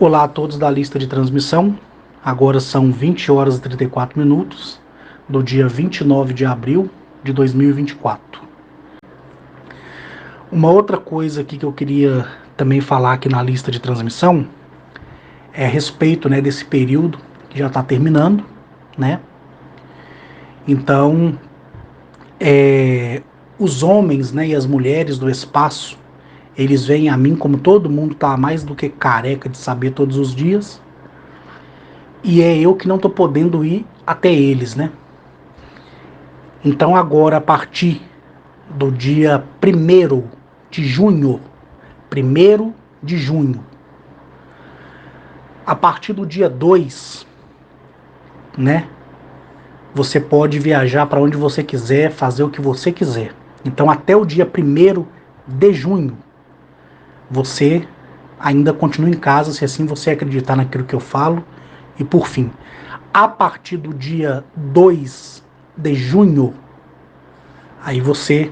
Olá a todos da lista de transmissão. Agora são 20 horas e 34 minutos do dia 29 de abril de 2024. Uma outra coisa aqui que eu queria também falar aqui na lista de transmissão é a respeito, desse período que já está terminando, né? Então, os homens, e as mulheres do espaço, eles veem a mim, como todo mundo está mais do que careca de saber todos os dias, e é eu que não estou podendo ir até eles, né? Então agora, a partir do dia 1º de junho, 1º de junho, a partir do dia 2, você pode viajar para onde você quiser, fazer o que você quiser. Então até o dia 1º de junho, você ainda continua em casa, se assim você acreditar naquilo que eu falo. E por fim, a partir do dia 2 de junho, aí você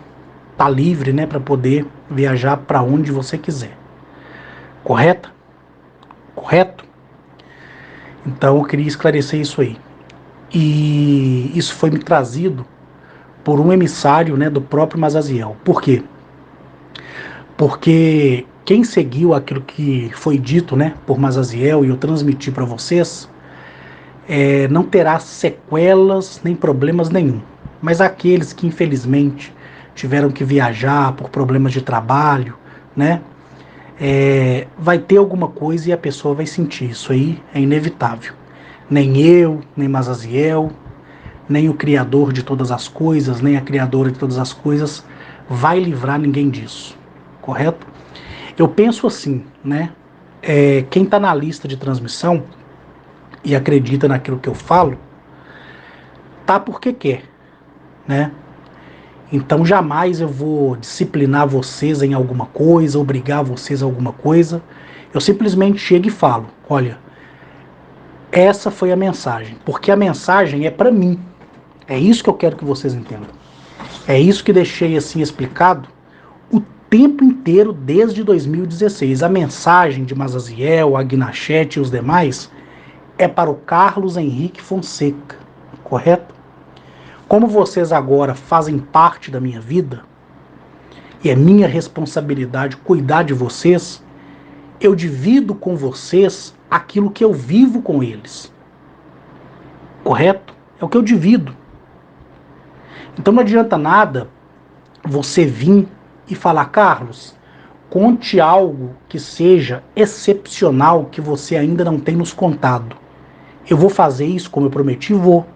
tá livre, para poder viajar para onde você quiser. Correto? Correto? Então eu queria esclarecer isso aí. E isso foi me trazido por um emissário, do próprio Mazaziel. Por quê? Porque quem seguiu aquilo que foi dito, por Mazaziel, e eu transmiti para vocês, não terá sequelas nem problemas nenhum. Mas aqueles que infelizmente tiveram que viajar por problemas de trabalho, vai ter alguma coisa e a pessoa vai sentir. Isso aí é inevitável. Nem eu, nem Mazaziel, nem o Criador de todas as coisas, nem a Criadora de todas as coisas vai livrar ninguém disso. Correto? Eu penso assim, quem está na lista de transmissão e acredita naquilo que eu falo, tá porque quer, Então jamais eu vou disciplinar vocês em alguma coisa, obrigar vocês a alguma coisa. Eu simplesmente chego e falo, olha, essa foi a mensagem, porque a mensagem é para mim. É isso que eu quero que vocês entendam. É isso que deixei assim explicado o tempo inteiro desde 2016. A mensagem de Mazaziel, Agnachete e os demais é para o Carlos Henrique Fonseca, correto? Como vocês agora fazem parte da minha vida, e é minha responsabilidade cuidar de vocês, eu divido com vocês aquilo que eu vivo com eles. Correto? É o que eu divido. Então não adianta nada você vir e falar, Carlos, conte algo que seja excepcional que você ainda não tem nos contado. Eu vou fazer isso como eu prometi? Vou.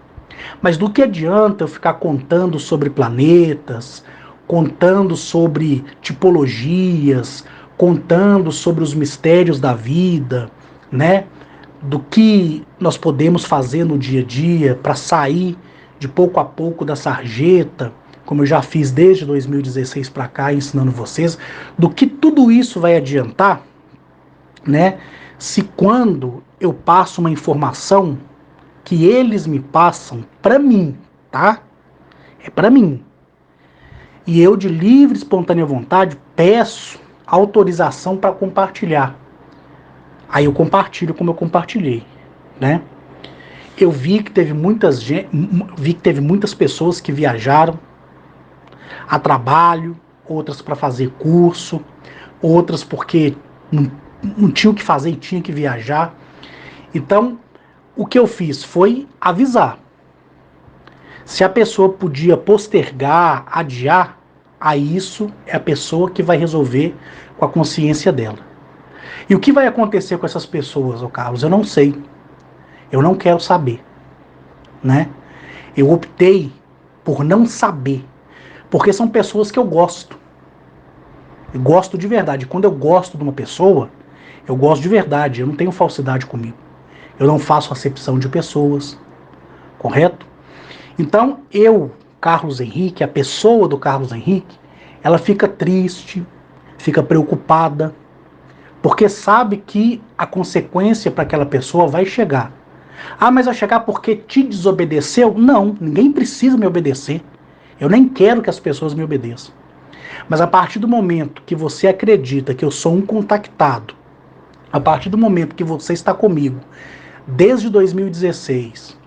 Mas do que adianta eu ficar contando sobre planetas, contando sobre tipologias, contando sobre os mistérios da vida, do que nós podemos fazer no dia a dia para sair de pouco a pouco da sarjeta, como eu já fiz desde 2016 para cá, ensinando vocês, do que tudo isso vai adiantar, se quando eu passo uma informação que eles me passam para mim, tá? É para mim. E eu, de livre e espontânea vontade, peço autorização para compartilhar. Aí eu compartilho como eu compartilhei, Eu vi que teve muitas pessoas que viajaram a trabalho, outras para fazer curso, outras porque não tinham o que fazer e tinham que viajar. Então, o que eu fiz foi avisar. Se a pessoa podia postergar, adiar, aí isso é a pessoa que vai resolver com a consciência dela. E o que vai acontecer com essas pessoas, Carlos? Eu não sei. Eu não quero saber. Eu optei por não saber. Porque são pessoas que eu gosto. Eu gosto de verdade. Quando eu gosto de uma pessoa, eu gosto de verdade. Eu não tenho falsidade comigo. Eu não faço acepção de pessoas. Correto? Então, Carlos Henrique, a pessoa do Carlos Henrique, ela fica triste, fica preocupada, porque sabe que a consequência para aquela pessoa vai chegar. Ah, mas vai chegar porque te desobedeceu? Não, ninguém precisa me obedecer. Eu nem quero que as pessoas me obedeçam. Mas a partir do momento que você acredita que eu sou um contactado, A partir do momento que você está comigo, desde 2016,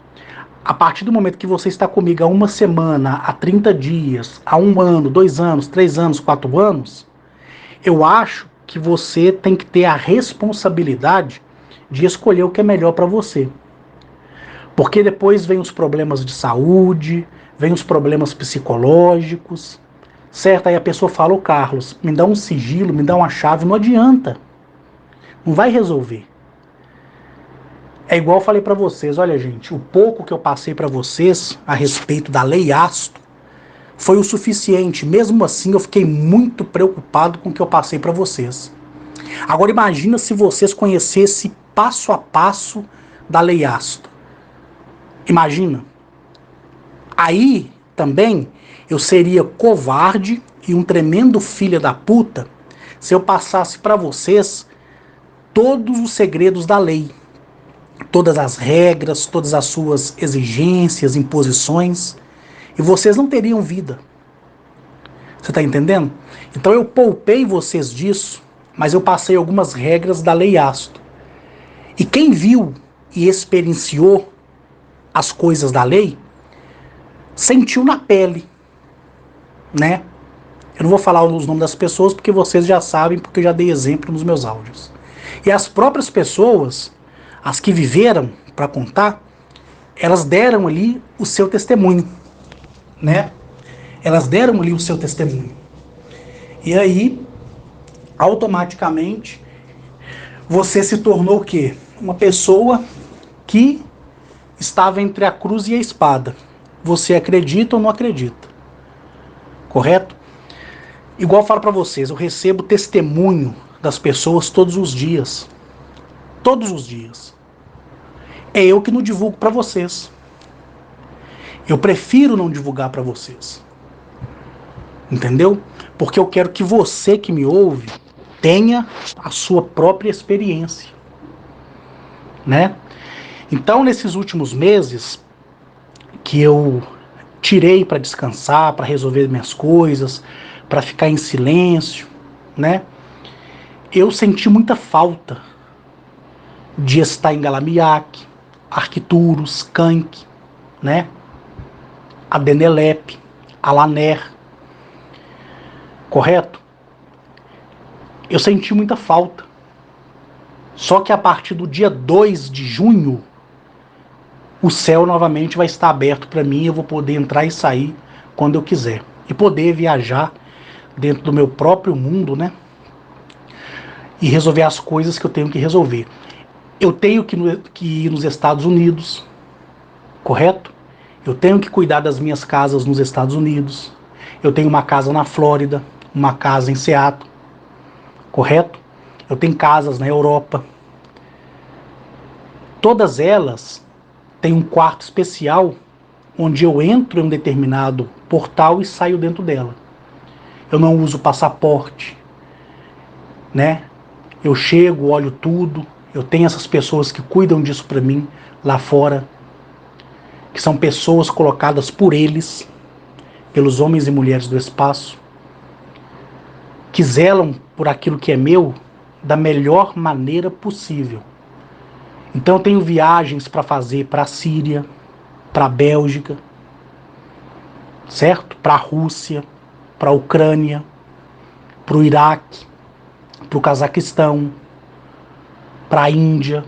a partir do momento que você está comigo há uma semana, há 30 dias, há um ano, 2 anos, 3 anos, 4 anos, eu acho que você tem que ter a responsabilidade de escolher o que é melhor para você. Porque depois vem os problemas de saúde, vem os problemas psicológicos, certo? Aí a pessoa fala, ô Carlos, me dá um sigilo, me dá uma chave, não adianta, não vai resolver. É igual eu falei para vocês, olha gente, o pouco que eu passei para vocês a respeito da Lei Asto foi o suficiente. Mesmo assim, eu fiquei muito preocupado com o que eu passei para vocês. Agora imagina se vocês conhecessem passo a passo da Lei Asto. Imagina. Aí também eu seria covarde e um tremendo filho da puta se eu passasse para vocês todos os segredos da lei, todas as regras, todas as suas exigências, imposições, e vocês não teriam vida. Você está entendendo? Então eu poupei vocês disso, mas eu passei algumas regras da Lei Asto. E quem viu e experienciou as coisas da lei, sentiu na pele, né? Eu não vou falar os nomes das pessoas porque vocês já sabem, porque eu já dei exemplo nos meus áudios. E as próprias pessoas, as que viveram para contar, elas deram ali o seu testemunho, né? Elas deram ali o seu testemunho. E aí, automaticamente, você se tornou o quê? Uma pessoa que estava entre a cruz e a espada. Você acredita ou não acredita? Correto? Igual eu falo para vocês, eu recebo testemunho das pessoas todos os dias. Todos os dias. É eu que não divulgo para vocês. Eu prefiro não divulgar para vocês. Entendeu? Porque eu quero que você que me ouve tenha a sua própria experiência, né? Então, nesses últimos meses que eu tirei para descansar, para resolver minhas coisas, para ficar em silêncio, né? Eu senti muita falta de estar em Galamiaque, Arquituros, Canque, né? Adenelep, Alaner, correto? Eu senti muita falta. Só que a partir do dia 2 de junho, o céu novamente vai estar aberto para mim, eu vou poder entrar e sair quando eu quiser. E poder viajar dentro do meu próprio mundo, né? E resolver as coisas que eu tenho que resolver. Eu tenho que ir nos Estados Unidos, correto? Eu tenho que cuidar das minhas casas nos Estados Unidos. Eu tenho uma casa na Flórida, uma casa em Seattle, correto? Eu tenho casas na Europa. Todas elas têm um quarto especial onde eu entro em um determinado portal e saio dentro dela. Eu não uso passaporte, né? Eu chego, olho tudo. Eu tenho essas pessoas que cuidam disso para mim lá fora, que são pessoas colocadas por eles, pelos homens e mulheres do espaço, que zelam por aquilo que é meu da melhor maneira possível. Então eu tenho viagens para fazer para a Síria, para a Bélgica, certo? Para a Rússia, para a Ucrânia, para o Iraque, para o Cazaquistão, para a Índia,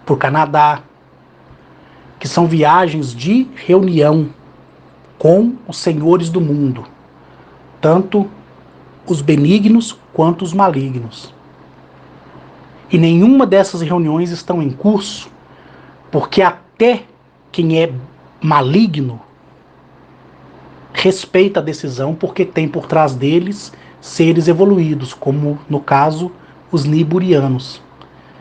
para o Canadá, que são viagens de reunião com os senhores do mundo, tanto os benignos quanto os malignos. E nenhuma dessas reuniões estão em curso, porque até quem é maligno respeita a decisão, porque tem por trás deles seres evoluídos, como no caso os niburianos,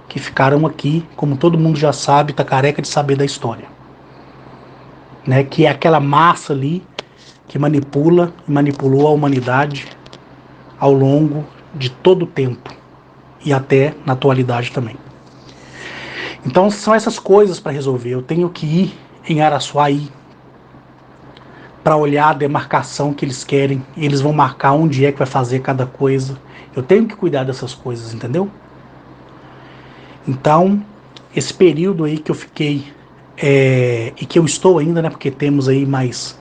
que ficaram aqui, como todo mundo já sabe, tá careca de saber da história, né? Que é aquela massa ali que manipula e manipulou a humanidade ao longo de todo o tempo e até na atualidade também. Então são essas coisas para resolver. Eu tenho que ir em Araçuaí para olhar a demarcação que eles querem. Eles vão marcar onde é que vai fazer cada coisa. Eu tenho que cuidar dessas coisas, entendeu? Então, esse período aí que eu fiquei, e que eu estou ainda, né, porque temos aí mais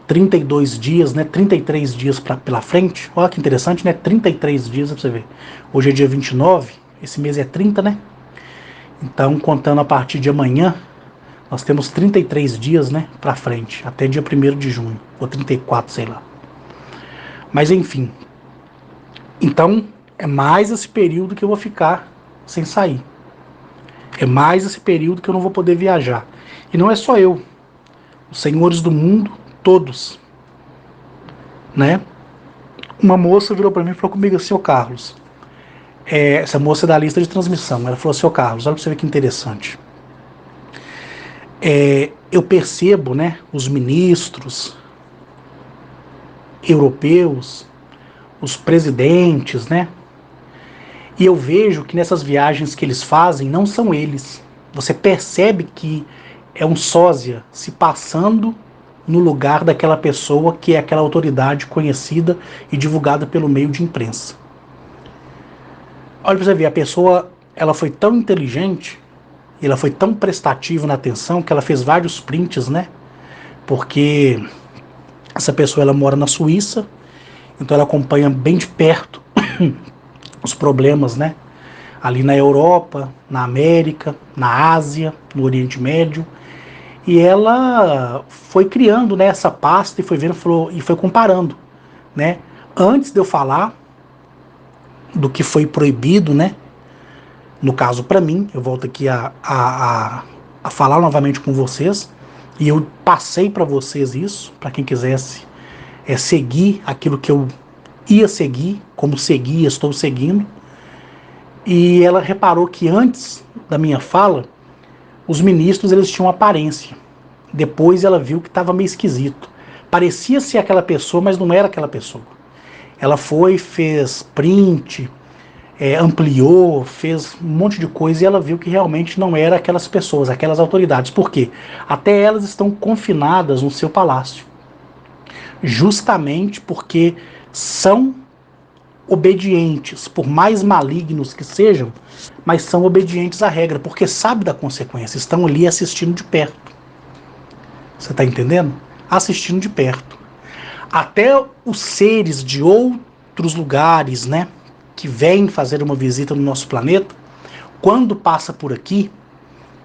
32 dias, né, 33 dias pela frente. Olha que interessante, né, 33 dias, pra você ver. Hoje é dia 29, esse mês é 30, né? Então, contando a partir de amanhã, nós temos 33 dias, né, pra frente, até dia 1º de junho, ou 34, sei lá. Mas enfim, então é mais esse período que eu vou ficar sem sair. É mais esse período que eu não vou poder viajar. E não é só eu, os senhores do mundo, todos, né? Uma moça virou para mim e falou comigo assim: ô Carlos, essa moça é da lista de transmissão, ela falou assim: ô Carlos, olha para você ver que interessante. Eu percebo, né, os ministros europeus, os presidentes, né? E eu vejo que nessas viagens que eles fazem, não são eles. Você percebe que é um sósia se passando no lugar daquela pessoa que é aquela autoridade conhecida e divulgada pelo meio de imprensa. Olha pra você ver, a pessoa ela foi tão inteligente, ela foi tão prestativa na atenção que ela fez vários prints, né? Porque essa pessoa ela mora na Suíça, então ela acompanha bem de perto os problemas, né? Ali na Europa, na América, na Ásia, no Oriente Médio. E ela foi criando, né, essa pasta e foi vendo e foi comparando, né? Antes de eu falar do que foi proibido, né? No caso para mim, eu volto aqui a falar novamente com vocês e eu passei para vocês isso, para quem quisesse seguir aquilo que eu ia seguir, como seguia, estou seguindo. E ela reparou que antes da minha fala, os ministros eles tinham aparência. Depois ela viu que estava meio esquisito. Parecia ser aquela pessoa, mas não era aquela pessoa. Ela foi, fez print, ampliou, fez um monte de coisa e ela viu que realmente não era aquelas pessoas, aquelas autoridades. Por quê? Até elas estão confinadas no seu palácio. Justamente porque são obedientes, por mais malignos que sejam, mas são obedientes à regra, porque sabem da consequência, estão ali assistindo de perto. Você está entendendo? Assistindo de perto. Até os seres de outros lugares, né, que vêm fazer uma visita no nosso planeta, quando passa por aqui,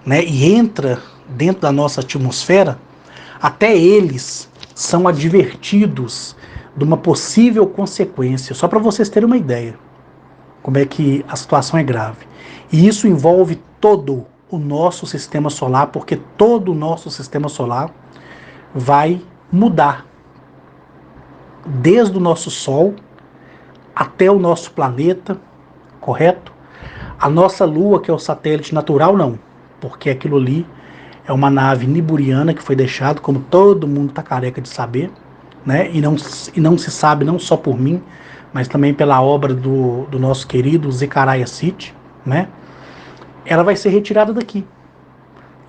né, e entra dentro da nossa atmosfera, até eles são advertidos de uma possível consequência, só para vocês terem uma ideia como é que a situação é grave. E isso envolve todo o nosso sistema solar, porque todo o nosso sistema solar vai mudar, desde o nosso Sol até o nosso planeta, correto? A nossa Lua, que é o satélite natural, não, porque aquilo ali é uma nave niburiana que foi deixada, como todo mundo está careca de saber, né? E não se sabe, não só por mim, mas também pela obra do nosso querido Zecharia Sitchin, né? Ela vai ser retirada daqui.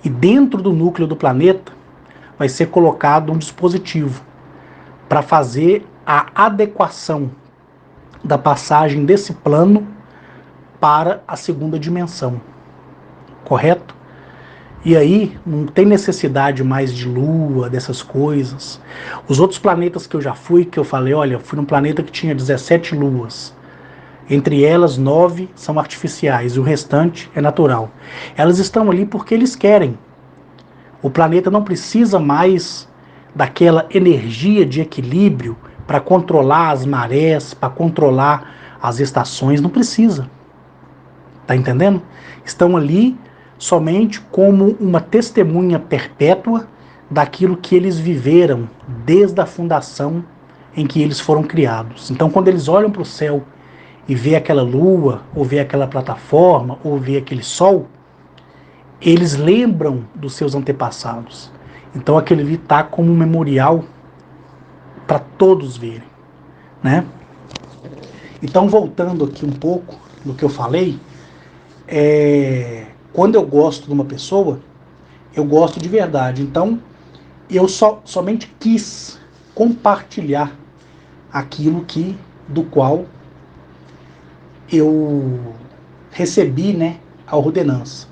E dentro do núcleo do planeta vai ser colocado um dispositivo para fazer a adequação da passagem desse plano para a segunda dimensão, correto? E aí não tem necessidade mais de lua, dessas coisas. Os outros planetas que eu já fui, que eu falei, olha, eu fui num planeta que tinha 17 luas. Entre elas, 9 são artificiais e o restante é natural. Elas estão ali porque eles querem. O planeta não precisa mais daquela energia de equilíbrio para controlar as marés, para controlar as estações. Não precisa. Tá entendendo? Estão ali somente como uma testemunha perpétua daquilo que eles viveram desde a fundação em que eles foram criados. Então, quando eles olham para o céu e vê aquela lua, ou vê aquela plataforma, ou vê aquele sol, eles lembram dos seus antepassados. Então, aquele ali está como um memorial para todos verem, né? Então, voltando aqui um pouco do que eu falei, quando eu gosto de uma pessoa, eu gosto de verdade. Então, eu somente quis compartilhar aquilo do qual eu recebi, né, a ordenança.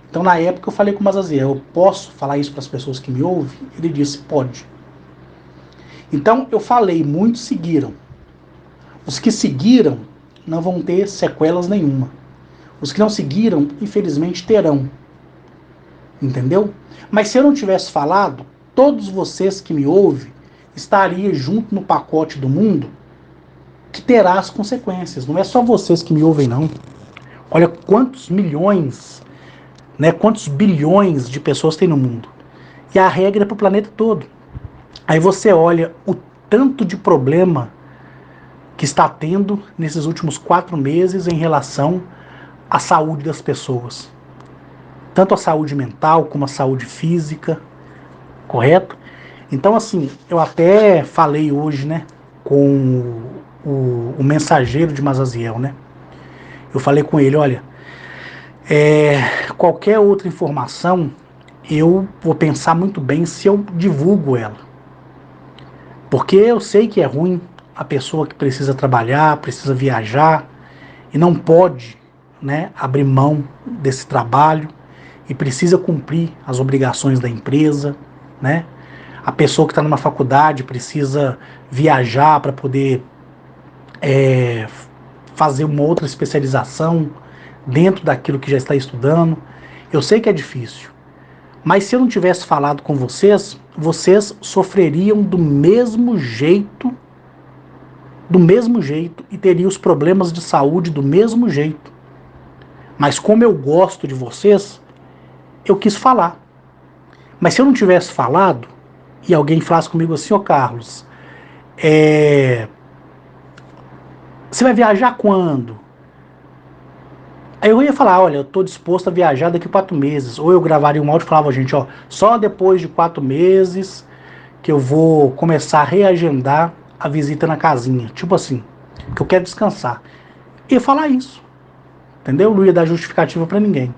Então, na época, eu falei com o Mazaziel, eu posso falar isso para as pessoas que me ouvem? Ele disse, pode. Então, eu falei, muitos seguiram. Os que seguiram não vão ter sequelas nenhuma. Os que não seguiram, infelizmente, terão. Entendeu? Mas se eu não tivesse falado, todos vocês que me ouvem estariam junto no pacote do mundo que terá as consequências. Não é só vocês que me ouvem, não. Olha quantos milhões, né, quantos bilhões de pessoas tem no mundo. E a regra é para o planeta todo. Aí você olha o tanto de problema que está tendo nesses últimos 4 meses em relação à saúde das pessoas. Tanto a saúde mental como a saúde física, correto? Então, assim, eu até falei hoje, né, com o mensageiro de Mazaziel, né? Eu falei com ele, olha, qualquer outra informação, eu vou pensar muito bem se eu divulgo ela. Porque eu sei que é ruim a pessoa que precisa trabalhar, precisa viajar e não pode, né, abrir mão desse trabalho e precisa cumprir as obrigações da empresa, né? A pessoa que está numa faculdade precisa viajar para poder fazer uma outra especialização dentro daquilo que já está estudando. Eu sei que é difícil, mas se eu não tivesse falado com vocês, vocês sofreriam do mesmo jeito e teriam os problemas de saúde do mesmo jeito. Mas como eu gosto de vocês, eu quis falar. Mas se eu não tivesse falado, e alguém falasse comigo assim, ô Carlos, você vai viajar quando? Aí eu ia falar, olha, eu estou disposto a viajar daqui a 4 meses. Ou eu gravaria um áudio e falava, gente, ó, só depois de 4 meses que eu vou começar a reagendar a visita na casinha. Tipo assim, que eu quero descansar. Ia falar isso, entendeu? Não ia dar justificativa para ninguém.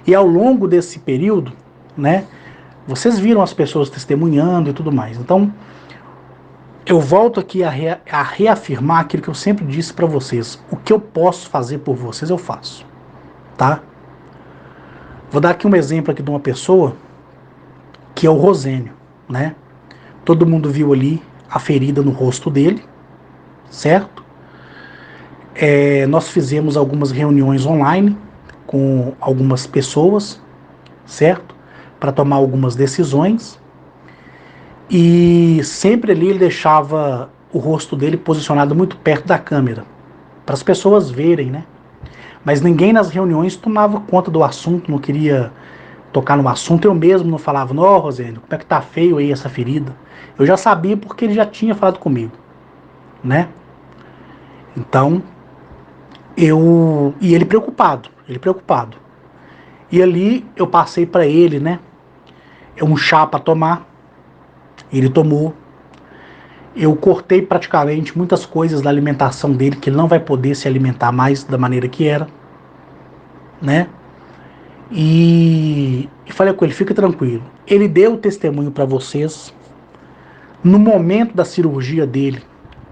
E ao longo desse período, né, vocês viram as pessoas testemunhando e tudo mais. Então, eu volto aqui a reafirmar aquilo que eu sempre disse para vocês. O que eu posso fazer por vocês, eu faço, tá? Vou dar aqui um exemplo aqui de uma pessoa que é o Rosênio, né? Todo mundo viu ali a ferida no rosto dele, certo? Nós fizemos algumas reuniões online com algumas pessoas, certo? Para tomar algumas decisões. E sempre ali ele deixava o rosto dele posicionado muito perto da câmera, para as pessoas verem, né? Mas ninguém nas reuniões tomava conta do assunto, não queria tocar no assunto. Eu mesmo não falava, não, Rosênio, como é que tá feio aí essa ferida? Eu já sabia porque ele já tinha falado comigo, né? Então, e ele preocupado, ele preocupado. E ali eu passei para ele, né, um chá para tomar, ele tomou. Eu cortei praticamente muitas coisas da alimentação dele, que ele não vai poder se alimentar mais da maneira que era, né? E falei com ele, fica tranquilo. Ele deu testemunho para vocês. No momento da cirurgia dele,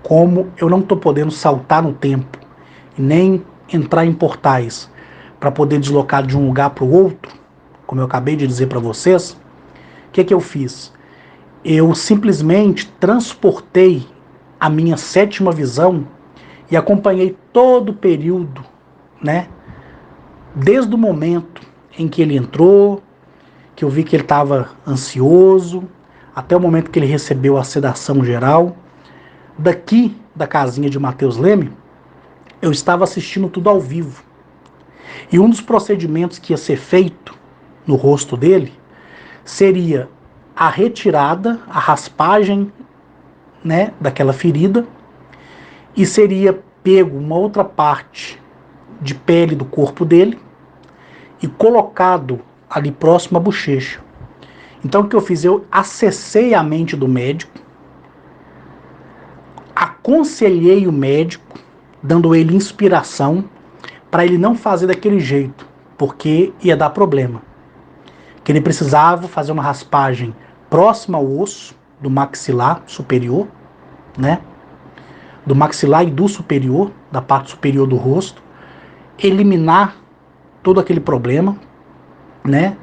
como eu não estou podendo saltar no tempo, nem entrar em portais para poder deslocar de um lugar para o outro, como eu acabei de dizer para vocês, o que eu fiz? Eu simplesmente transportei a minha 7ª visão e acompanhei todo o período, né? Desde o momento em que ele entrou, que eu vi que ele estava ansioso, até o momento que ele recebeu a sedação geral. Daqui da casinha de Matheus Leme, eu estava assistindo tudo ao vivo. E um dos procedimentos que ia ser feito no rosto dele seria a retirada, a raspagem, né, daquela ferida, e seria pego uma outra parte de pele do corpo dele e colocado ali próximo à bochecha. Então o que eu fiz? Eu acessei a mente do médico, aconselhei o médico, dando ele inspiração para ele não fazer daquele jeito, porque ia dar problema. Que ele precisava fazer uma raspagem próxima ao osso do maxilar superior, né? Do maxilar e do superior, da parte superior do rosto, eliminar todo aquele problema, né?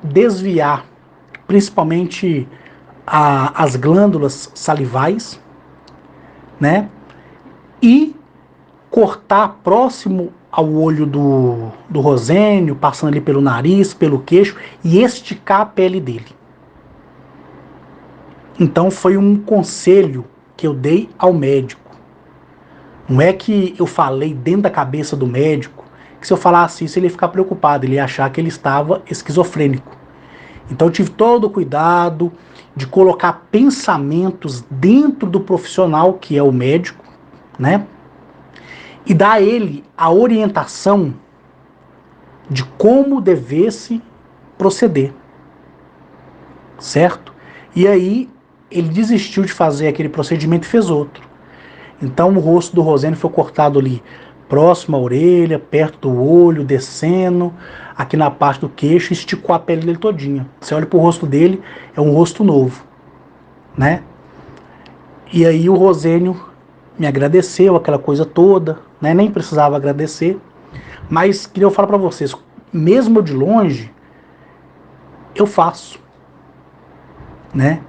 Desviar principalmente as glândulas salivais, né? E cortar próximo ao olho do Rosênio, passando ali pelo nariz, pelo queixo, e esticar a pele dele. Então foi um conselho que eu dei ao médico. Não é que eu falei dentro da cabeça do médico, que se eu falasse isso ele ia ficar preocupado, ele ia achar que ele estava esquizofrênico. Então eu tive todo o cuidado de colocar pensamentos dentro do profissional, que é o médico, né? E dar a ele a orientação de como devesse proceder, certo? E aí ele desistiu de fazer aquele procedimento e fez outro. Então o rosto do Rosênio foi cortado ali próximo à orelha, perto do olho, descendo, aqui na parte do queixo, esticou a pele dele todinha. Você olha pro rosto dele, é um rosto novo, né? E aí o Rosênio me agradeceu, aquela coisa toda, né? Nem precisava agradecer, mas queria eu falar para vocês, mesmo de longe, eu faço, né?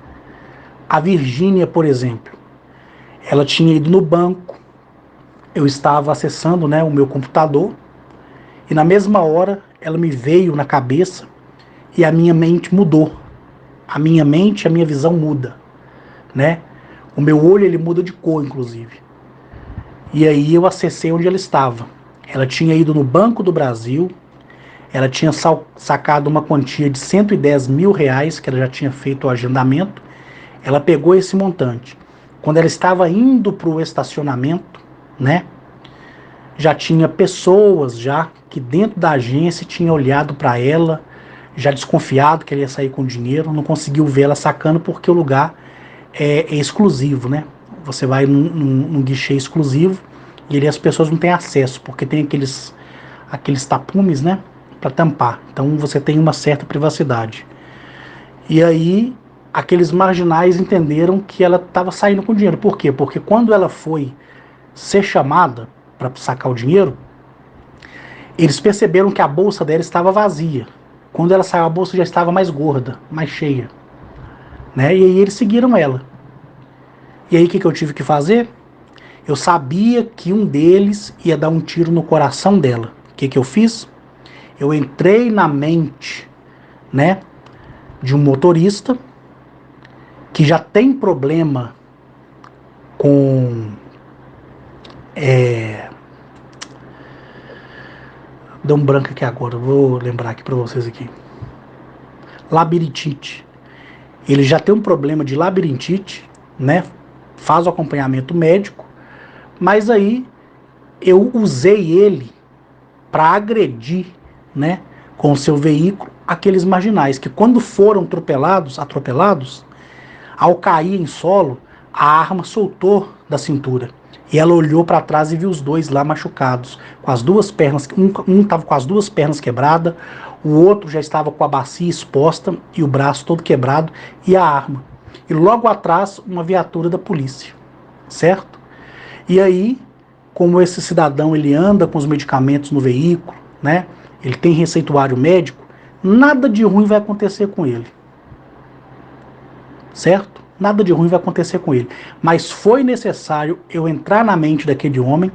A Virgínia, por exemplo, ela tinha ido no banco, eu estava acessando, né, o meu computador, e na mesma hora ela me veio na cabeça e a minha mente mudou. A minha mente, a minha visão muda, né? O meu olho ele muda de cor, inclusive. E aí eu acessei onde ela estava. Ela tinha ido no Banco do Brasil, ela tinha sacado uma quantia de R$ 110.000, que ela já tinha feito o agendamento. Ela pegou esse montante. Quando ela estava indo para o estacionamento, né? Já tinha pessoas já que dentro da agência tinham olhado para ela, já desconfiado que ela ia sair com dinheiro, não conseguiu ver ela sacando porque o lugar é exclusivo, né? Você vai num guichê exclusivo e ali as pessoas não têm acesso, porque tem aqueles tapumes, né? Para tampar. Então você tem uma certa privacidade. E aí aqueles marginais entenderam que ela estava saindo com dinheiro. Por quê? Porque quando ela foi ser chamada para sacar o dinheiro, eles perceberam que a bolsa dela estava vazia. Quando ela saiu, a bolsa já estava mais gorda, mais cheia, né? E aí eles seguiram ela. E aí o que eu tive que fazer? Eu sabia que um deles ia dar um tiro no coração dela. O que eu fiz? Eu entrei na mente, né, de um motorista que já tem problema com deu um branco aqui agora, vou lembrar aqui para vocês aqui. Labirintite. Ele já tem um problema de labirintite, né? Faz o acompanhamento médico, mas aí eu usei ele para agredir, né, com o seu veículo, aqueles marginais que quando foram atropelados, ao cair em solo, a arma soltou da cintura. E ela olhou para trás e viu os dois lá machucados, com as duas pernas, um estava com as duas pernas quebradas, o outro já estava com a bacia exposta e o braço todo quebrado e a arma. E logo atrás, uma viatura da polícia, certo? E aí, como esse cidadão ele anda com os medicamentos no veículo, né? Ele tem receituário médico, nada de ruim vai acontecer com ele, certo? Nada de ruim vai acontecer com ele. Mas foi necessário eu entrar na mente daquele homem,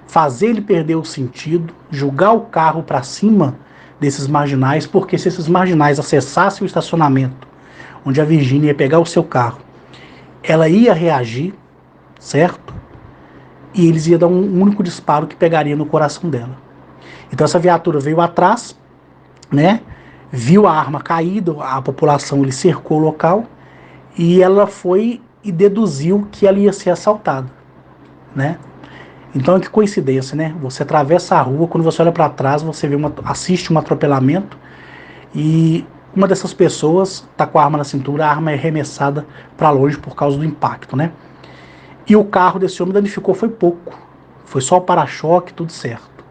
fazer ele perder o sentido, jogar o carro para cima desses marginais, porque se esses marginais acessassem o estacionamento onde a Virgínia ia pegar o seu carro, ela ia reagir, certo? E eles iam dar um único disparo que pegaria no coração dela. Então essa viatura veio atrás, né? Viu a arma caída, a população ele cercou o local e ela foi e deduziu que ela ia ser assaltada, né? Então que coincidência, né? Você atravessa a rua, quando você olha para trás, você assiste um atropelamento e uma dessas pessoas está com a arma na cintura, a arma é arremessada para longe por causa do impacto, né? E o carro desse homem danificou foi pouco, foi só o para-choque, tudo certo,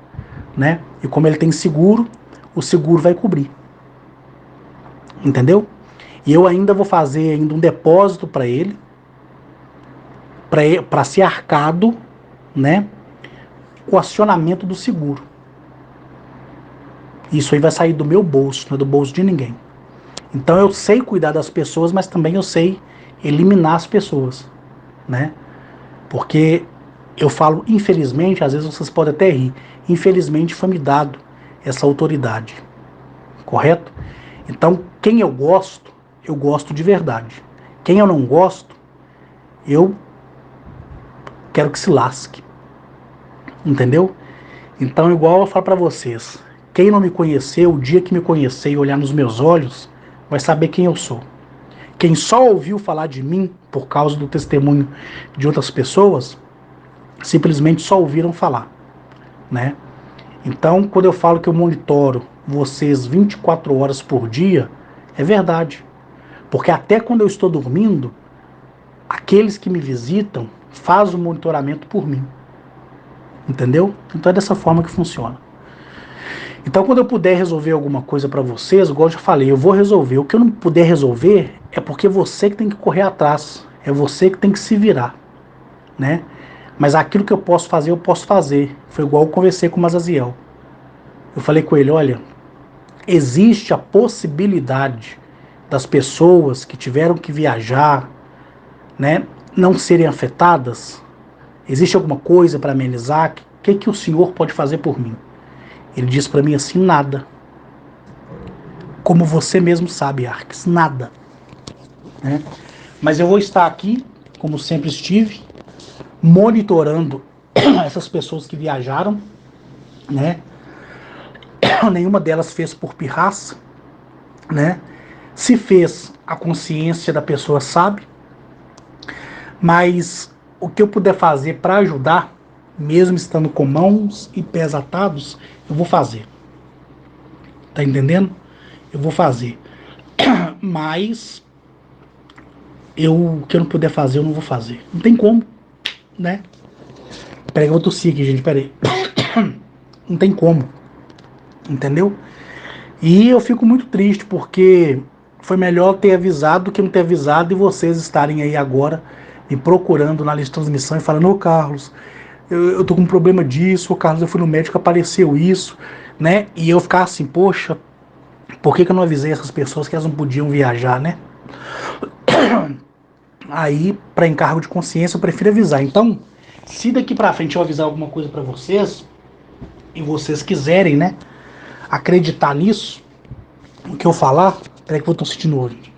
né? E como ele tem seguro, o seguro vai cobrir, entendeu? E eu ainda vou fazer ainda um depósito para ele, para ser arcado, né, o acionamento do seguro. Isso aí vai sair do meu bolso, não é do bolso de ninguém. Então eu sei cuidar das pessoas, mas também eu sei eliminar as pessoas, né? Porque eu falo, infelizmente, às vezes vocês podem até rir, infelizmente foi me dado essa autoridade, correto? Então, quem eu gosto de verdade. Quem eu não gosto, eu quero que se lasque, entendeu? Então, igual eu falo pra vocês, quem não me conheceu, o dia que me conhecer e olhar nos meus olhos, vai saber quem eu sou. Quem só ouviu falar de mim por causa do testemunho de outras pessoas, simplesmente só ouviram falar, né? Então, quando eu falo que eu monitoro vocês 24 horas por dia, é verdade. Porque até quando eu estou dormindo, aqueles que me visitam fazem o monitoramento por mim. Entendeu? Então é dessa forma que funciona. Então, quando eu puder resolver alguma coisa para vocês, igual eu já falei, eu vou resolver. O que eu não puder resolver é porque você que tem que correr atrás. É você que tem que se virar, né? Mas aquilo que eu posso fazer, eu posso fazer. Foi igual eu conversei com o Mazaziel. Eu falei com ele, olha, existe a possibilidade das pessoas que tiveram que viajar, né, não serem afetadas? Existe alguma coisa para amenizar? O que o senhor pode fazer por mim? Ele disse para mim assim, nada. Como você mesmo sabe, Arques, nada. Né? Mas eu vou estar aqui, como sempre estive, monitorando essas pessoas que viajaram, né? Nenhuma delas fez por pirraça, né? Se fez, a consciência da pessoa sabe, mas o que eu puder fazer para ajudar, mesmo estando com mãos e pés atados, eu vou fazer. Tá entendendo? Eu vou fazer. Mas o que eu não puder fazer, eu não vou fazer. Não tem como, né? Peraí, eu vou tossir aqui, gente, peraí. Não tem como, entendeu? E eu fico muito triste porque foi melhor ter avisado do que não ter avisado e vocês estarem aí agora me procurando na lista de transmissão e falando, ô Carlos, eu tô com um problema disso, ô Carlos, eu fui no médico, apareceu isso, né? E eu ficar assim, poxa, por que eu não avisei essas pessoas que elas não podiam viajar, né? Aí, para encargo de consciência, eu prefiro avisar. Então, se daqui para frente eu avisar alguma coisa para vocês e vocês quiserem, né, acreditar nisso, o que eu falar, peraí que eu tô sentindo hoje.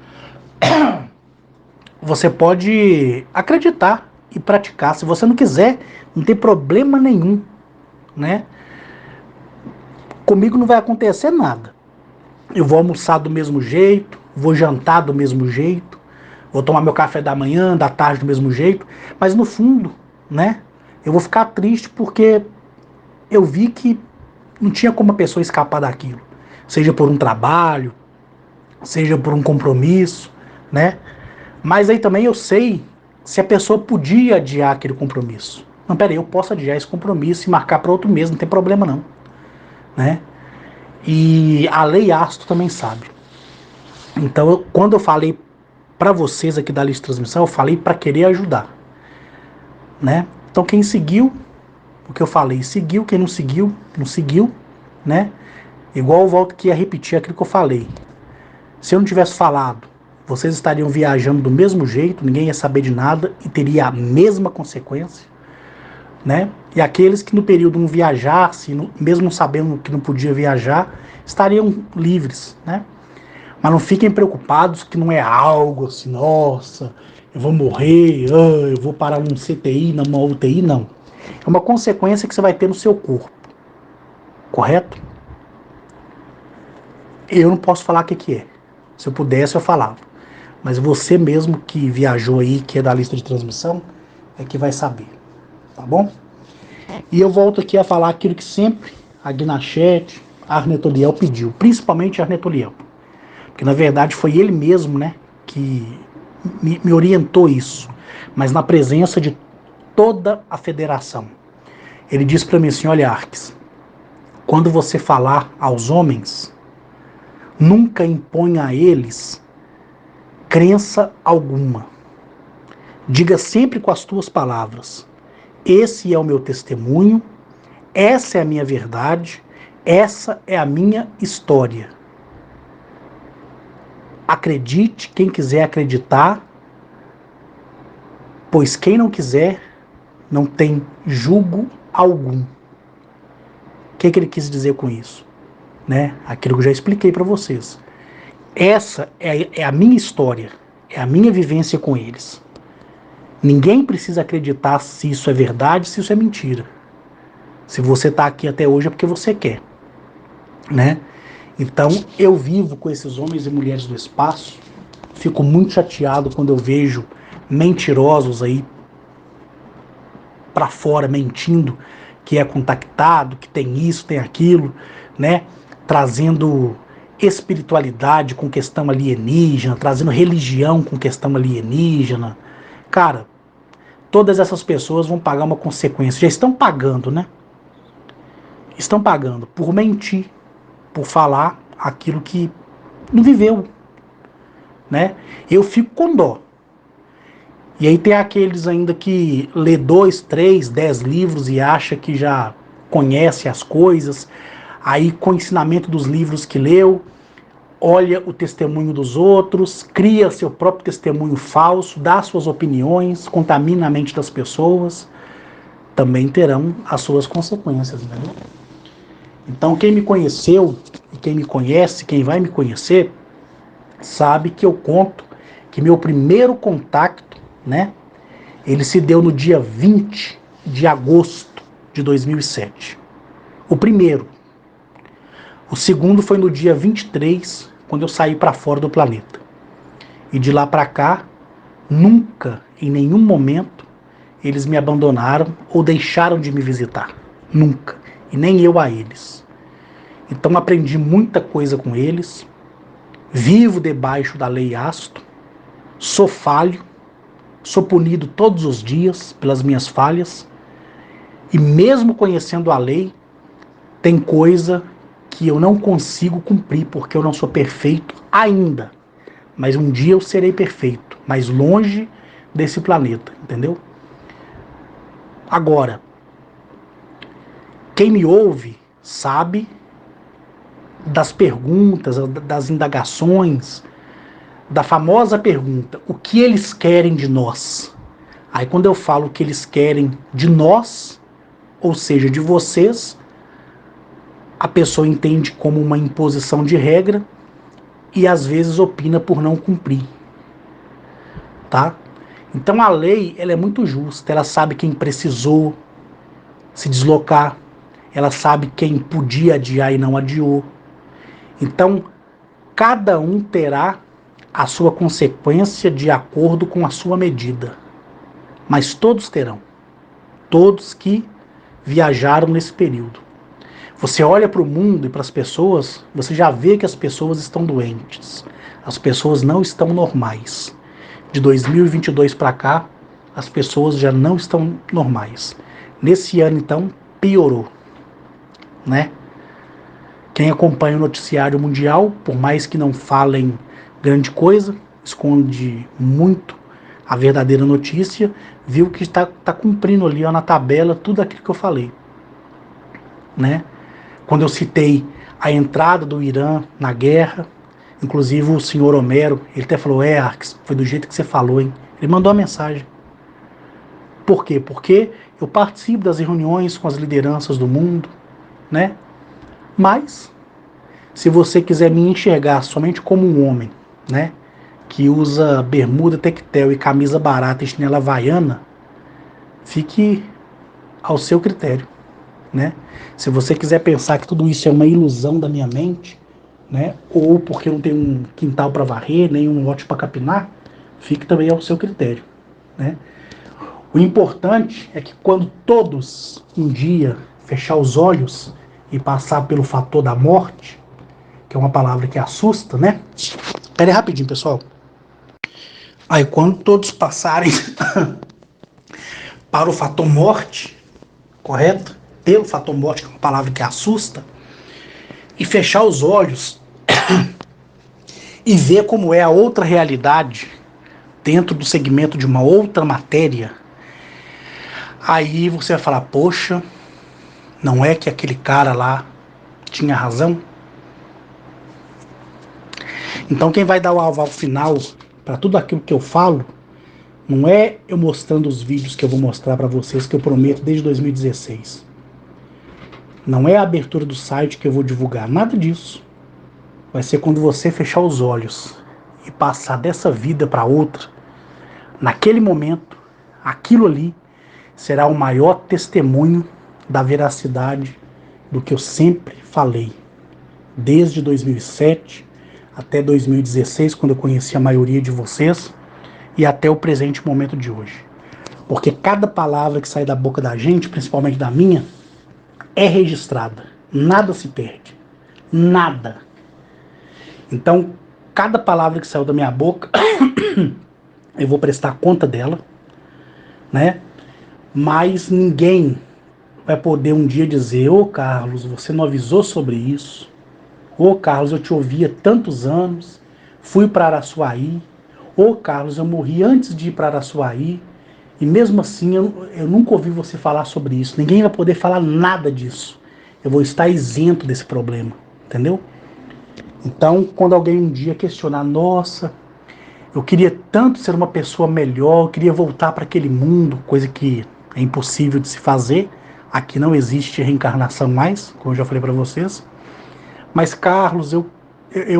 Você pode acreditar e praticar. Se você não quiser, não tem problema nenhum, né? Comigo não vai acontecer nada. Eu vou almoçar do mesmo jeito, vou jantar do mesmo jeito, vou tomar meu café da manhã, da tarde do mesmo jeito, mas no fundo, né, eu vou ficar triste porque eu vi que não tinha como a pessoa escapar daquilo, seja por um trabalho, seja por um compromisso, né? Mas aí também eu sei se a pessoa podia adiar aquele compromisso. Não, peraí, eu posso adiar esse compromisso e marcar para outro mês, não tem problema não, né? E a lei Astro também sabe. Então, quando eu falei para vocês aqui da lista de transmissão, eu falei para querer ajudar, né? Então, quem seguiu o que eu falei, seguiu. Quem não seguiu, não seguiu, né? Igual eu volto aqui a repetir aquilo que eu falei. Se eu não tivesse falado, vocês estariam viajando do mesmo jeito, ninguém ia saber de nada e teria a mesma consequência, né? E aqueles que no período não viajassem, mesmo sabendo que não podia viajar, estariam livres, né? Mas não fiquem preocupados que não é algo assim, nossa, eu vou morrer, eu vou parar num CTI, numa UTI, não. É uma consequência que você vai ter no seu corpo, correto? Eu não posso falar o que é. Se eu pudesse, eu falava. Mas você mesmo que viajou aí, que é da lista de transmissão, é que vai saber, tá bom? E eu volto aqui a falar aquilo que sempre a Guinachete, a Arnetoliel pediu, principalmente a Arnetoliel. Porque na verdade foi ele mesmo, né, que me orientou isso. Mas na presença de toda a federação. Ele disse para mim assim, olha Arques, quando você falar aos homens, nunca imponha a eles crença alguma. Diga sempre com as tuas palavras, esse é o meu testemunho, essa é a minha verdade, Essa é a minha história. Acredite quem quiser acreditar, pois quem não quiser não tem julgo algum. O que ele quis dizer com isso? Né? Aquilo que eu já expliquei para vocês. Essa é a minha história, é a minha vivência com eles. Ninguém precisa acreditar se isso é verdade, se isso é mentira. Se você está aqui até hoje é porque você quer, né? Então eu vivo com esses homens e mulheres do espaço. Fico muito chateado quando eu vejo mentirosos aí para fora mentindo que é contactado, que tem isso, tem aquilo, né? Trazendo espiritualidade com questão alienígena, trazendo religião com questão alienígena. Cara, todas essas pessoas vão pagar uma consequência. Já estão pagando, né? Estão pagando por mentir, por falar aquilo que não viveu, né? Eu fico com dó. E aí tem aqueles ainda que lê 2, 3, 10 livros e acha que já conhece as coisas, aí com o ensinamento dos livros que leu, olha o testemunho dos outros, cria seu próprio testemunho falso, dá suas opiniões, contamina a mente das pessoas, também terão as suas consequências, entendeu? Então quem me conheceu e quem me conhece, quem vai me conhecer, sabe que eu conto que meu primeiro contato, né, ele se deu no dia 20 de agosto de 2007. O primeiro. O segundo foi no dia 23, quando eu saí para fora do planeta. E de lá para cá, nunca, em nenhum momento, eles me abandonaram ou deixaram de me visitar. Nunca. E nem eu a eles. Então aprendi muita coisa com eles. Vivo debaixo da lei Asto. Sou falho. Sou punido todos os dias pelas minhas falhas. E mesmo conhecendo a lei, tem coisa que eu não consigo cumprir porque eu não sou perfeito ainda. Mas um dia eu serei perfeito, mais longe desse planeta, entendeu? Agora, quem me ouve sabe das perguntas, das indagações, da famosa pergunta: o que eles querem de nós? Aí quando eu falo o que eles querem de nós, ou seja, de vocês, a pessoa entende como uma imposição de regra e às vezes opina por não cumprir, tá? Então a lei, ela é muito justa, ela sabe quem precisou se deslocar, ela sabe quem podia adiar e não adiou. Então cada um terá a sua consequência de acordo com a sua medida, mas todos terão, todos que viajaram nesse período. Você olha para o mundo e para as pessoas, você já vê que as pessoas estão doentes. As pessoas não estão normais. De 2022 para cá, as pessoas já não estão normais. Nesse ano, então, piorou, né? Quem acompanha o noticiário mundial, por mais que não falem grande coisa, esconde muito a verdadeira notícia, viu que está cumprindo ali ó, na tabela tudo aquilo que eu falei, né? Quando eu citei a entrada do Irã na guerra, inclusive o senhor Homero, ele até falou, Arx, foi do jeito que você falou, hein? Ele mandou a mensagem. Por quê? Porque eu participo das reuniões com as lideranças do mundo, né? Mas, se você quiser me enxergar somente como um homem, né? Que usa bermuda tectel e camisa barata e chinela havaiana, fique ao seu critério, né? Se você quiser pensar que tudo isso é uma ilusão da minha mente, né? Ou porque eu não tenho um quintal para varrer, nem um lote para capinar, fique também ao seu critério, né? O importante é que quando todos um dia fechar os olhos e passar pelo fator da morte, que é uma palavra que assusta, né? Pera aí rapidinho, pessoal. Aí quando todos passarem para o fator morte, correto? Pelo fator morte, que é uma palavra que assusta, e fechar os olhos e ver como é a outra realidade dentro do segmento de uma outra matéria, aí você vai falar, poxa, não é que aquele cara lá tinha razão. Então quem vai dar o aval final para tudo aquilo que eu falo não é eu mostrando os vídeos que eu vou mostrar para vocês, que eu prometo desde 2016. Não é a abertura do site que eu vou divulgar, nada disso. Vai ser quando você fechar os olhos e passar dessa vida para outra. Naquele momento, aquilo ali será o maior testemunho da veracidade do que eu sempre falei. Desde 2007 até 2016, quando eu conheci a maioria de vocês, e até o presente momento de hoje. Porque cada palavra que sai da boca da gente, principalmente da minha, é registrada. Nada se perde. Nada. Então, cada palavra que saiu da minha boca, eu vou prestar conta dela, né? Mas ninguém vai poder um dia dizer: ô Carlos, você não avisou sobre isso. Ô Carlos, eu te ouvi há tantos anos, fui para Araçuaí. Ô Carlos, eu morri antes de ir para Araçuaí. E mesmo assim, eu nunca ouvi você falar sobre isso. Ninguém vai poder falar nada disso. Eu vou estar isento desse problema, entendeu? Então, quando alguém um dia questionar: nossa, eu queria tanto ser uma pessoa melhor, eu queria voltar para aquele mundo, coisa que é impossível de se fazer. Aqui não existe reencarnação mais, como eu já falei para vocês. Mas Carlos, eu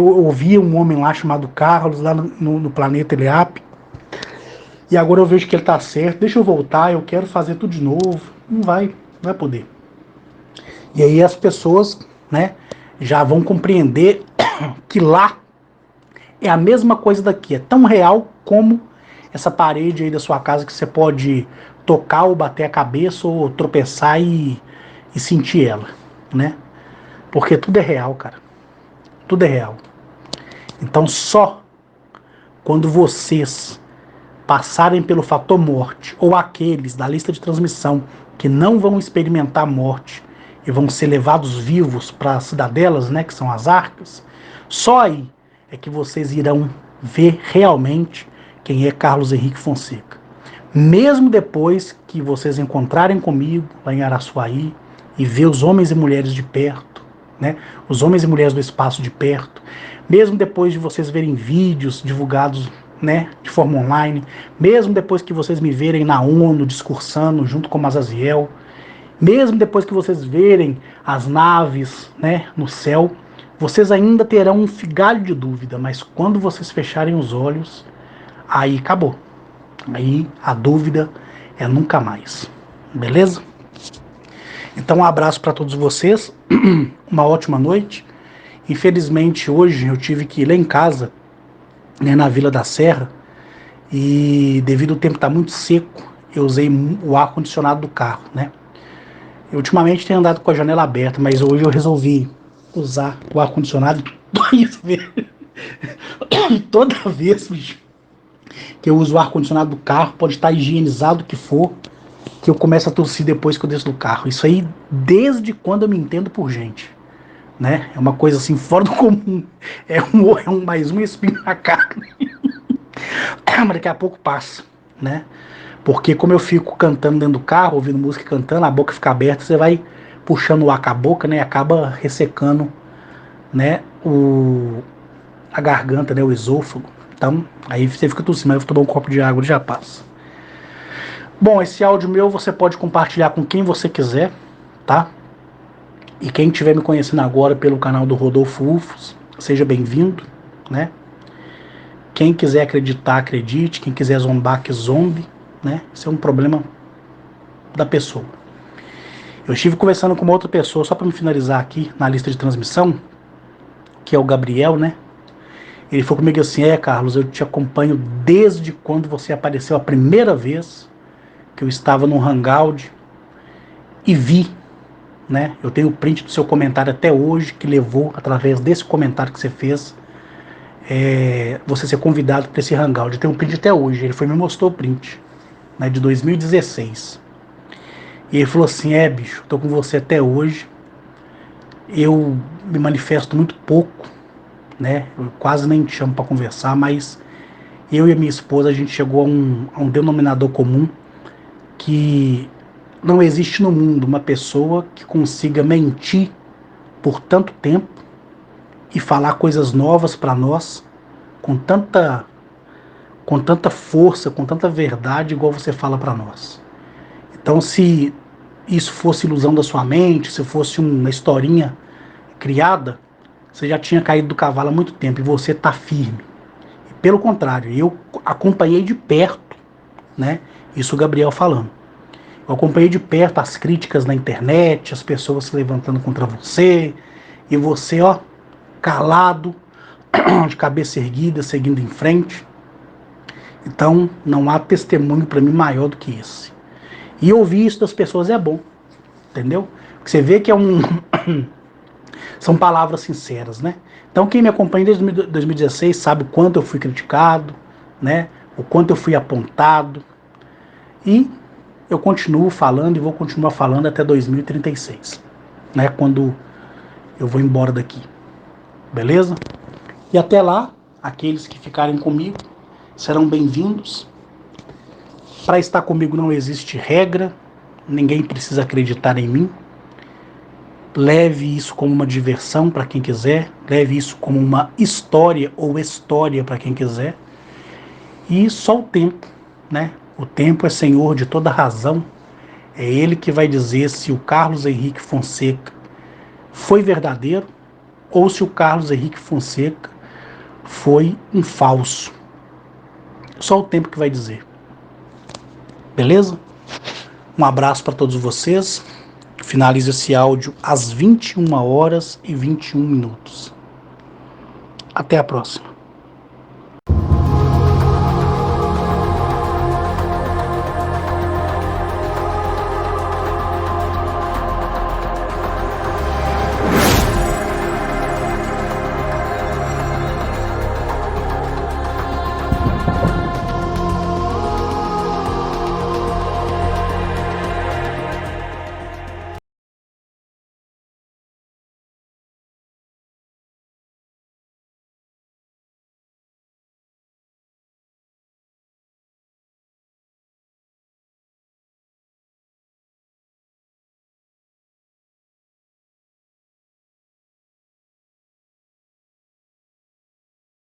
ouvi um homem lá chamado Carlos, lá no planeta Eleap, e agora eu vejo que ele está certo, deixa eu voltar, eu quero fazer tudo de novo. Não vai poder. E aí as pessoas, né, já vão compreender que lá é a mesma coisa daqui, é tão real como essa parede aí da sua casa que você pode tocar ou bater a cabeça ou tropeçar e sentir ela, né? Porque tudo é real, cara. Tudo é real. Então só quando vocês passarem pelo fator morte, ou aqueles da lista de transmissão que não vão experimentar morte e vão ser levados vivos para as cidadelas, né, que são as arcas, só aí é que vocês irão ver realmente quem é Carlos Henrique Fonseca. Mesmo depois que vocês encontrarem comigo lá em Araçuaí e ver os homens e mulheres de perto, né, os homens e mulheres do espaço de perto, mesmo depois de vocês verem vídeos divulgados, né, de forma online, mesmo depois que vocês me verem na ONU discursando junto com Mazaziel, mesmo depois que vocês verem as naves, né, no céu, vocês ainda terão um figalho de dúvida, mas quando vocês fecharem os olhos, aí acabou. Aí a dúvida é nunca mais. Beleza? Então um abraço para todos vocês, uma ótima noite. Infelizmente hoje eu tive que ir lá em casa, né, na Vila da Serra, e devido ao tempo estar muito seco, eu usei o ar-condicionado do carro, né? Eu ultimamente tenho andado com a janela aberta, mas hoje eu resolvi usar o ar-condicionado. Toda vez, bicho, que eu uso o ar-condicionado do carro, pode estar higienizado o que for, que eu começo a tossir depois que eu desço do carro. Isso aí desde quando eu me entendo por gente, né? É uma coisa assim fora do comum. É um mais um espinho na carne. Mas daqui a pouco passa, né? Porque como eu fico cantando dentro do carro, ouvindo música e cantando, a boca fica aberta, você vai puxando o ar com a boca, né? Acaba ressecando, né? A garganta, né? O esôfago. Então, aí você fica tossindo, mas eu vou tomar um copo de água e já passa. Bom, esse áudio meu você pode compartilhar com quem você quiser, tá? E quem estiver me conhecendo agora pelo canal do Rodolfo Ufos, seja bem-vindo, né? Quem quiser acreditar, acredite. Quem quiser zombar, que zombe, né? Isso é um problema da pessoa. Eu estive conversando com uma outra pessoa, só para me finalizar aqui na lista de transmissão, que é o Gabriel, né? Ele falou comigo assim: Carlos, eu te acompanho desde quando você apareceu a primeira vez, que eu estava no Hangout e vi, né? Eu tenho o print do seu comentário até hoje, que levou, através desse comentário que você fez, você ser convidado para esse Hangout. Eu tenho um print até hoje, ele foi me mostrou o print, né, de 2016. E ele falou assim: bicho, tô com você até hoje, eu me manifesto muito pouco, né, eu quase nem te chamo para conversar, mas eu e a minha esposa, a gente chegou a um denominador comum, que não existe no mundo uma pessoa que consiga mentir por tanto tempo e falar coisas novas para nós com tanta força, com tanta verdade, igual você fala para nós. Então, se isso fosse ilusão da sua mente, se fosse uma historinha criada, você já tinha caído do cavalo há muito tempo e você está firme. E, pelo contrário, eu acompanhei de perto, né? Isso o Gabriel falando. Eu acompanhei de perto as críticas na internet, as pessoas se levantando contra você, e você, ó, calado, de cabeça erguida, seguindo em frente. Então, não há testemunho para mim maior do que esse. E ouvir isso das pessoas é bom, entendeu? Porque você vê que são palavras sinceras, né? Então, quem me acompanha desde 2016 sabe o quanto eu fui criticado, né? O quanto eu fui apontado. E eu continuo falando e vou continuar falando até 2036, né? Quando eu vou embora daqui. Beleza? E até lá, aqueles que ficarem comigo serão bem-vindos. Para estar comigo não existe regra, ninguém precisa acreditar em mim. Leve isso como uma diversão para quem quiser, leve isso como uma história ou história para quem quiser. E só o tempo, né? O tempo é senhor de toda razão. É ele que vai dizer se o Carlos Henrique Fonseca foi verdadeiro ou se o Carlos Henrique Fonseca foi um falso. Só o tempo que vai dizer. Beleza? Um abraço para todos vocês. Finalizo esse áudio às 21h21. Até a próxima.